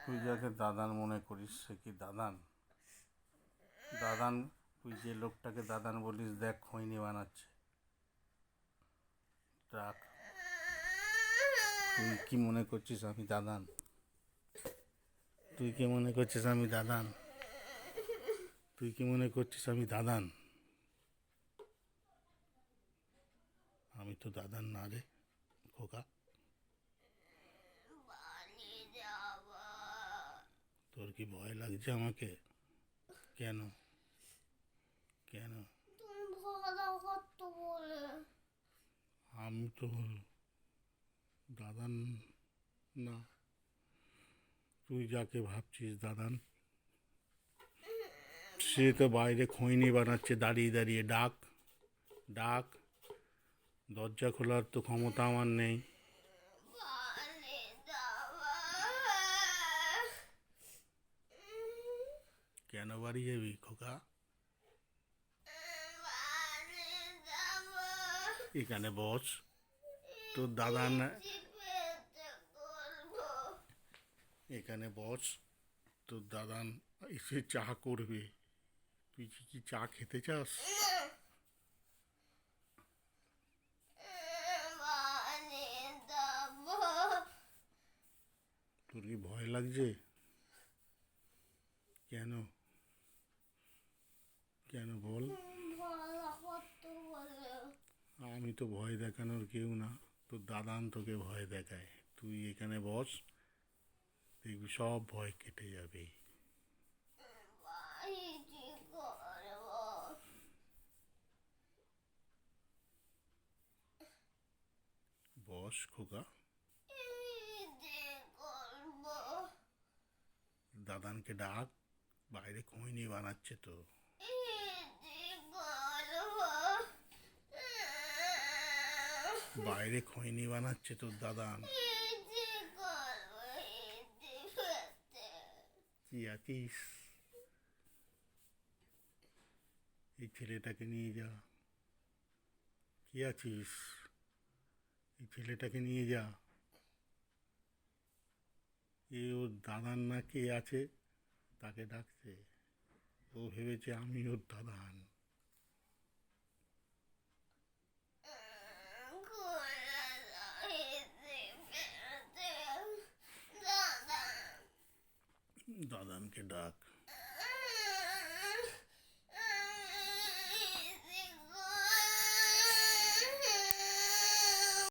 তুই যাকে দাদান মনে করিস সে কি দাদান? দাদান, তুই যে লোকটাকে দাদান বলিস, দেখ খৈনি বানাচ্ছে। রাখ। তুই কি মনে করছিস আমি দাদান? তুই কি মনে করছিস আমি দাদান? তুই কি মনে করছিস আমি দাদান? আমি তো দাদান না রে খোকা। তোর কি ভয় লাগছে আমাকে? কেন? কেন? আমি তো দাদান না। তুই যাকে ভাবছিস দাদান, সে তো বাইরে খৈনি বানাচ্ছে দাঁড়িয়ে দাঁড়িয়ে। ডাক, ডাক। দরজা খোলার তো ক্ষমতা আমার নেই। কেন বাড়ি যাবি খোকা? এখানে বস। তোর দাদান এখানে বস। তোর দাদান এসে চা করবে। তুই কি চা খেতে চাস? তোর কি ভয় লাগছে? কেন? কেন বল? আমি তো ভয় দেখানোর কেউ না। তোর দাদান তোকে ভয় দেখায়। তুই এখানে বস, দেখবি সব ভয় কেটে যাবে। বস খোকা। দাদানকে ডাক, বাইরে খৈনি বানাচ্ছে তো। বাইরে খৈনি বানাচ্ছে তোর দাদান। কি আছিস? এই ছেলেটাকে নিয়ে যা। কি আছিস? এই ছেলেটাকে নিয়ে যা। এ ওর দাদান না কে আছে তাকে ডাকছে। ও ভেবেছে আমি ওর দাদান। দাদানকে ডাক।